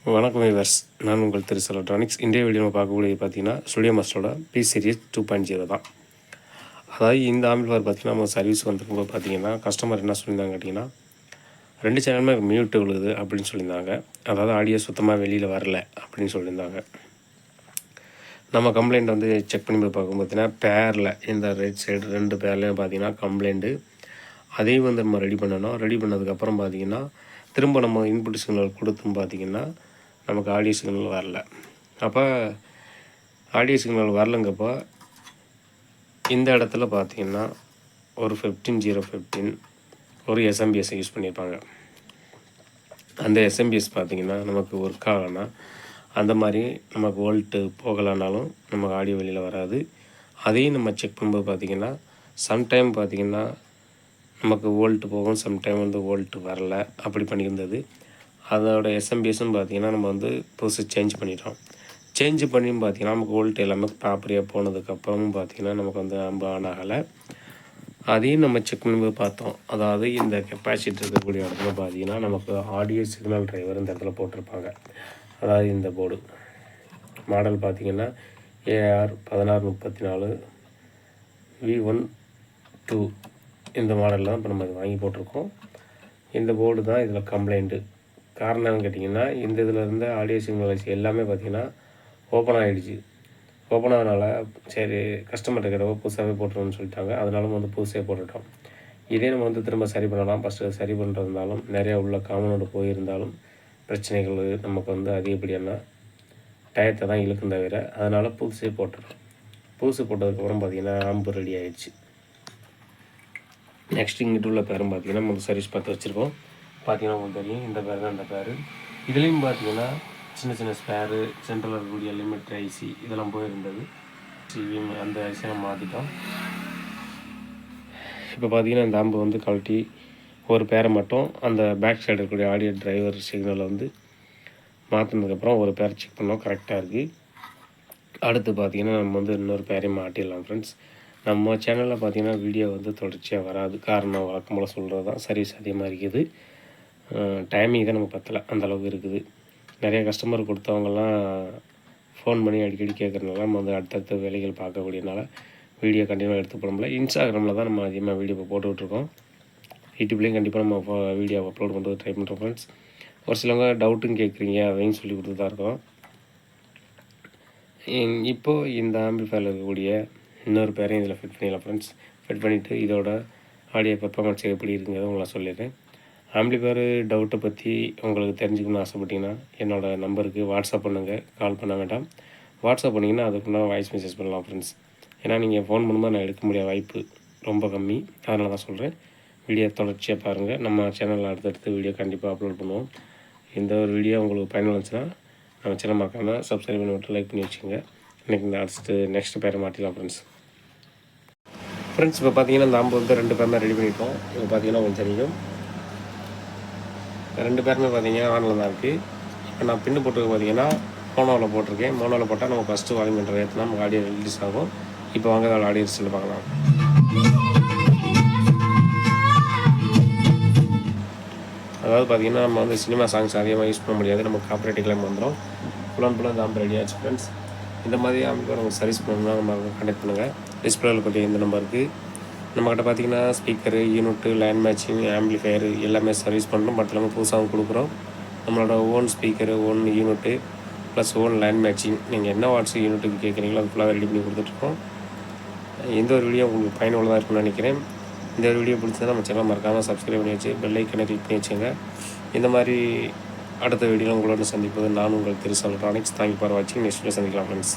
வணக்கம் வியூவர்ஸ், நான் உங்கள் திருசல் எலக்ட்ரானிக்ஸ். இன்றைய வீடியோ நம்ம பார்க்கக்கூடியது பார்த்தீங்கன்னா ஸ்டுடியோ மாஸ்டரோட பி சீரிஸ் 2.0 தான். அதாவது இந்த ஆம்பிள்ஃபயர் பார்த்தீங்கன்னா நம்ம சர்வீஸ் வந்துருக்கும்போது பார்த்தீங்கன்னா கஸ்டமர் என்ன சொல்லியிருந்தாங்க கேட்டிங்கன்னா 2 சேனலுமே மியூட்டு விழுகுது அப்படின்னு சொல்லியிருந்தாங்க. அதாவது ஆடியோ சுத்தமாக வெளியில் வரல அப்படின்னு சொல்லியிருந்தாங்க. நம்ம கம்ப்ளைண்ட் வந்து செக் பண்ணி போய் பார்க்கும் பார்த்தீங்கன்னா பேரில் இந்த ரைட் சைடு 2 பேர்லேயும் பார்த்தீங்கன்னா கம்ப்ளைண்ட்டு. அதையும் வந்து நம்ம ரெடி பண்ணணும். ரெடி பண்ணதுக்கப்புறம் பார்த்தீங்கன்னா திரும்ப நம்ம இன்புட் சிக்னல் கொடுத்தும் பார்த்தீங்கன்னா நமக்கு ஆடியோ சிக்னல் வரல. அப்போ ஆடியோ சிக்னல் வரலங்கப்போ இந்த இடத்துல பார்த்திங்கன்னா ஒரு 15015 ஒரு எஸ்எம்பிஎஸ் யூஸ் பண்ணியிருப்பாங்க. அந்த எஸ்எம்பிஎஸ் பார்த்திங்கன்னா நமக்கு ஒர்க் ஆகலைன்னா அந்த மாதிரி நமக்கு வோல்ட்டு போகலைனாலும் நமக்கு ஆடியோ வெளியில் வராது. அதையும் நம்ம செக் பண்ணும்போது பார்த்திங்கன்னா சம்டைம் பார்த்திங்கன்னா நமக்கு வோல்ட்டு போகும், சம்டைம் வந்து வோல்ட்டு வரல, அப்படி பண்ணியிருந்தது. அதோட எஸ்எம்பிஎஸும் பார்த்திங்கன்னா நம்ம வந்து புதுசு சேஞ்ச் பண்ணிட்டோம். சேஞ்சு பண்ணியும் பார்த்திங்கன்னா நமக்கு வோல்ட் எல்லாமே ப்ராப்பரியாக போனதுக்கப்புறமும் பார்த்திங்கன்னா நமக்கு வந்து ஆம்பு ஆன் ஆகலை. அதையும் நம்ம செக் பண்ணும்போது பார்த்தோம். அதாவது இந்த கெப்பாசிட்டி இருக்கக்கூடிய இடத்துல பார்த்திங்கன்னா நமக்கு ஆடியோ சிக்னல் டிரைவர் இந்த இடத்துல போட்டிருப்பாங்க. அதாவது இந்த போர்டு மாடல் பார்த்திங்கன்னா AR 1634 V12 இந்த மாடலில் தான் இப்போ நம்ம வாங்கி போட்டிருக்கோம். இந்த போர்டு தான் இதில் கம்ப்ளைண்ட்டு. காரணம்னு கேட்டிங்கன்னா இந்த இதில் இருந்த ஆடியோ சிக்னல்ஸ் எல்லாமே பார்த்திங்கன்னா ஓப்பன் ஆகிடுச்சு. ஓப்பன் ஆனதுனால சரி கஸ்டமர்கிட்ட கிட்ட புதுசாகவே போட்டுருவோம்னு சொல்லிட்டாங்க. அதனால வந்து புதுசாக போட்டுட்டோம். இதே நம்ம வந்து திரும்ப சரி பண்ணலாம். ஃபஸ்ட்டு சரி பண்ணுறதுனாலும் நிறையா உள்ள காமனோடு போயிருந்தாலும் பிரச்சனைகள் நமக்கு வந்து அதிகப்படியான டயத்தை தான் இழுக்கும் தவிர, அதனால் புதுசே போட்டுட்டோம். புதுசு போட்டதுக்கப்புறம் பார்த்திங்கன்னா ஆம்பு ரெடி ஆகிடுச்சு. நெக்ஸ்ட் இங்கிட்டு உள்ள பேரும் பார்த்திங்கன்னா நம்ம சர்வீஸ் பார்த்து வச்சுருக்கோம். பார்த்திங்கன்னா உங்களுக்கு தெரியும் இந்த பேர் தான் இந்த பேர். இதுலேயும் பார்த்திங்கன்னா சின்ன சின்ன ஸ்பேரு, சென்ட்ரல் இருக்கக்கூடிய லிமிட் ஐசி இதெல்லாம் போயிருந்தது. சிவிஎம் அந்த ஐசியை நம்ம மாற்றிட்டோம். இப்போ பார்த்திங்கன்னா இந்த ஆம்பு வந்து கழட்டி ஒரு பேரை மட்டும் அந்த பேக் சைடு இருக்கக்கூடிய ஆடியோ டிரைவர் சிக்னலை வந்து மாற்றினதுக்கப்புறம் ஒரு பேரை செக் பண்ணோம், கரெக்டாக இருக்குது. அடுத்து பார்த்திங்கன்னா நம்ம வந்து இன்னொரு பேரையும் மாட்டிடலாம் ஃப்ரெண்ட்ஸ். நம்ம சேனலில் பார்த்திங்கன்னா வீடியோ வந்து தொடர்ச்சியாக வராது. காரணம் வழக்கம் போல் சொல்கிறது தான், சர்வீஸ் அதிகமாக இருக்குது. டைமிங் தான் நமக்கு பத்தலை, அந்தளவுக்கு இருக்குது. நிறைய கஸ்டமர் கொடுத்தவங்கலாம் ஃபோன் பண்ணி அடிக்கடி கேட்குறதுனால நம்ம வந்து அடுத்தடுத்த வேலைகள் பார்க்கக்கூடியனால வீடியோ கண்டிப்பாக எடுத்து போட முடியல. இன்ஸ்டாகிராமில் தான் நம்ம அதிகமாக வீடியோ இப்போ போட்டுக்கிட்டுருக்கோம். யூடியூப்லேயும் கண்டிப்பாக நம்ம வீடியோ அப்லோட் பண்ணுறது ட்ரை பண்ணுறோம் ஃப்ரெண்ட்ஸ். ஒரு சிலவங்க டவுட்டுன்னு கேட்குறீங்க, அதையும் சொல்லி கொடுத்து தான் இருக்கோம். இப்போது இந்த ஆம்பிள்ஃபயரில் இருக்கக்கூடிய இன்னொரு பேரையும் இதில் ஃபிட் பண்ணிடலாம் ஃப்ரெண்ட்ஸ். ஃபிட் பண்ணிவிட்டு இதோட ஆடியோ பெர்ஃபார்மன்ஸ் எப்படி இருக்குங்கிறத உங்களை சொல்லிடுறேன். ஆம்பிள்ஃபயர் டவுட்டை பற்றி உங்களுக்கு தெரிஞ்சுக்கணும்னு ஆசைப்பட்டீங்கன்னா என்னோடய நம்பருக்கு வாட்ஸ்அப் பண்ணுங்கள், கால் பண்ண வேண்டாம். வாட்ஸ்அப் பண்ணிங்கன்னா அதுக்குன்னா வாய்ஸ் மெசேஜ் பண்ணலாம் ஃப்ரெண்ட்ஸ். ஏன்னா நீங்கள் ஃபோன் பண்ணும்போது நான் எடுக்க முடியாத வாய்ப்பு ரொம்ப கம்மி, அதனால தான் சொல்கிறேன். வீடியோ தொடர்ச்சியாக பாருங்கள். நம்ம சேனலில் அடுத்தடுத்து வீடியோ கண்டிப்பாக அப்லோட் பண்ணுவோம். இந்த ஒரு வீடியோ உங்களுக்கு பயனுள்ளச்சுன்னா நம்ம சேனல் மறக்காமல் சப்ஸ்கிரைப் பண்ணி விட்டு லைக் பண்ணி வச்சுக்கோங்க. இன்றைக்கி இந்த நெக்ஸ்ட் பேரை மாற்றிடலாம் ஃப்ரெண்ட்ஸ். இப்போ பார்த்தீங்கன்னா இந்த ஆம்பு வந்து 2 பேருமே ரெடி பண்ணிட்டோம். இப்போ பார்த்தீங்கன்னா உங்களுக்கு தெரியும் 2 பேருமே பார்த்தீங்கன்னா ஆனில் தான் இருக்குது. இப்போ நான் பின்னு போட்டு பார்த்தீங்கன்னா மோனோவில் போட்டிருக்கேன். மோனோவில் போட்டால் நம்ம ஃபஸ்ட்டு வால்யூம் பண்ணுற ஏற்றினா நமக்கு ஆடியோ ரிலீஸ் ஆகும். இப்போ வாங்க அதோட ஆடியோ ரிசல்ட் பார்க்கலாம். அதாவது பார்த்திங்கன்னா நம்ம வந்து சினிமா சாங்ஸ் அதிகமாக யூஸ் பண்ண முடியாது, நமக்கு காப்பிரைட் கிளைம் வந்துடும். ஃபுல்லாக இந்த ஆம்பு ரெடி ஆச்சு ஃப்ரெண்ட்ஸ். இந்த மாதிரி ஆம்பு நமக்கு சர்வீஸ் பண்ணணும்னா நம்ம கான்டெக்ட் பண்ணுங்கள். டிஸ்பிளேவில் பற்றி இந்த நம்பருக்கு. நம்மக்கிட்ட பார்த்திங்கன்னா speaker, unit, line matching, amplifier எல்லாமே சர்வீஸ் பண்ணுறோம். பட் நம்ம புதுசாகவும் கொடுக்குறோம். நம்மளோட own speaker, own unit plus own line matching, நீங்கள் என்ன வாட்ஸ் யூனிட்டுக்கு கேட்குறீங்களோ அது ஃபுல்லாக ரெடி பண்ணி கொடுத்துட்ருக்கோம். இந்த ஒரு வீடியோ உங்களுக்கு பயனுள்ளதாக இருக்கும்னு நினைக்கிறேன். இந்த ஒரு வீடியோ பிடிச்சா நம்ம சேனல் மறக்காமல் சப்ஸ்கிரைப் பண்ணி வச்சு பெல் ஐக்கனை கிளிக் பண்ணி வச்சுங்க. இந்த மாதிரி அடுத்த வீடியோவில் உங்களோட சந்திப்பது நான் உங்கள் திருசல் எலக்ட்ரானிக்ஸ். தேங்க்யூ ஃபார் வாட்சிங். நெக்ஸ்ட் வீடியோ சந்திக்கலாம் ஃப்ரெண்ட்ஸ்.